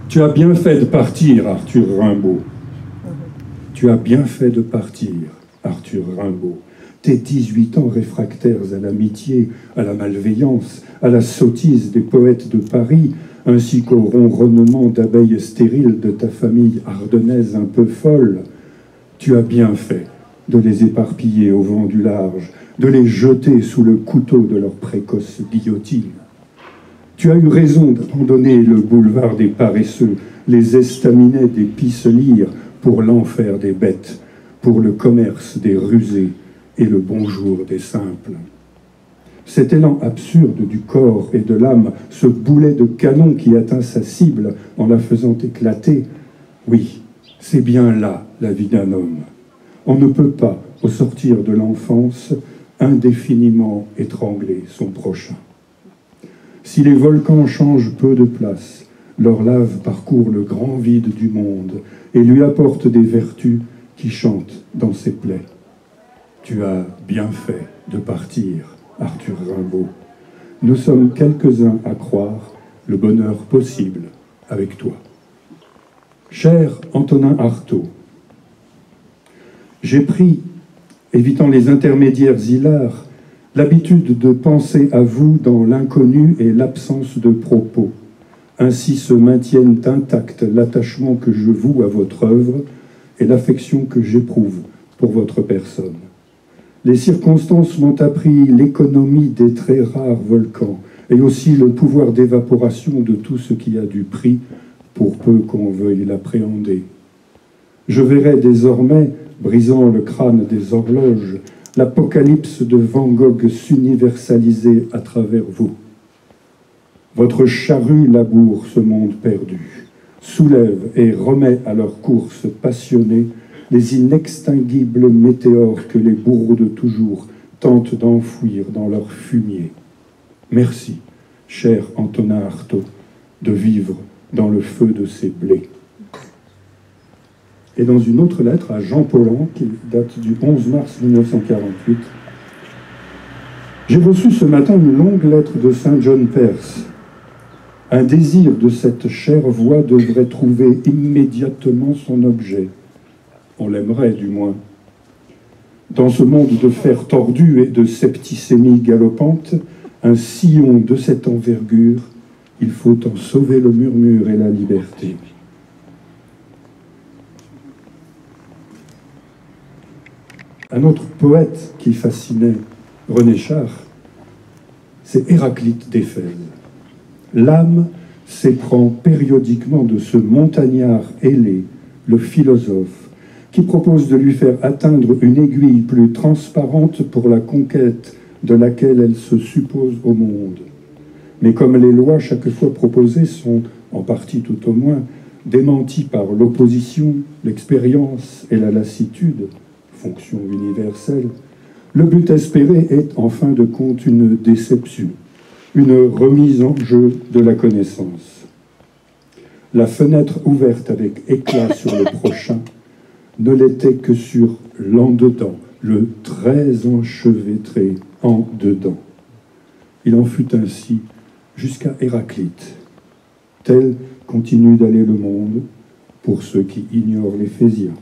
Tu as bien fait de partir, Arthur Rimbaud. Tu as bien fait de partir, Arthur Rimbaud. Tes 18 ans réfractaires à l'amitié, à la malveillance, à la sottise des poètes de Paris, ainsi qu'au ronronnement d'abeilles stériles de ta famille ardennaise un peu folle, tu as bien fait de les éparpiller au vent du large, de les jeter sous le couteau de leur précoce guillotine. Tu as eu raison d'abandonner le boulevard des paresseux, les estaminets des pissenlires pour l'enfer des bêtes, pour le commerce des rusés et le bonjour des simples. Cet élan absurde du corps et de l'âme, ce boulet de canon qui atteint sa cible en la faisant éclater, oui, c'est bien là la vie d'un homme. On ne peut pas, au sortir de l'enfance, indéfiniment étrangler son prochain. Si les volcans changent peu de place, leur lave parcourt le grand vide du monde et lui apporte des vertus qui chantent dans ses plaies. Tu as bien fait de partir, Arthur Rimbaud. Nous sommes quelques-uns à croire le bonheur possible avec toi. Cher Antonin Artaud, j'ai pris, évitant les intermédiaires hilars, l'habitude de penser à vous dans l'inconnu et l'absence de propos. Ainsi se maintiennent intacts l'attachement que je voue à votre œuvre et l'affection que j'éprouve pour votre personne. Les circonstances m'ont appris l'économie des très rares volcans et aussi le pouvoir d'évaporation de tout ce qui a du prix, pour peu qu'on veuille l'appréhender. Je verrai désormais, brisant le crâne des horloges, l'apocalypse de Van Gogh s'universaliser à travers vous. Votre charrue laboure ce monde perdu, soulève et remet à leur course passionnée les inextinguibles météores que les bourreaux de toujours tentent d'enfouir dans leur fumier. Merci, cher Antonin Artaud, de vivre dans le feu de ces blés. Et dans une autre lettre à Jean Paulhan, qui date du 11 mars 1948, j'ai reçu ce matin une longue lettre de Saint John Perse. Un désir de cette chère voix devrait trouver immédiatement son objet. On l'aimerait, du moins. Dans ce monde de fer tordu et de septicémie galopante, un sillon de cette envergure, il faut en sauver le murmure et la liberté. Un autre poète qui fascinait René Char, c'est Héraclite d'Éphèse. L'âme s'éprend périodiquement de ce montagnard ailé, le philosophe, qui propose de lui faire atteindre une aiguille plus transparente pour la conquête de laquelle elle se suppose au monde. Mais comme les lois chaque fois proposées sont, en partie tout au moins, démenties par l'opposition, l'expérience et la lassitude, fonction universelle, le but espéré est en fin de compte une déception, une remise en jeu de la connaissance. La fenêtre ouverte avec éclat sur le prochain ne l'était que sur l'en-dedans, le très enchevêtré en-dedans. Il en fut ainsi jusqu'à Héraclite. Tel continue d'aller le monde pour ceux qui ignorent l'Éphésiens.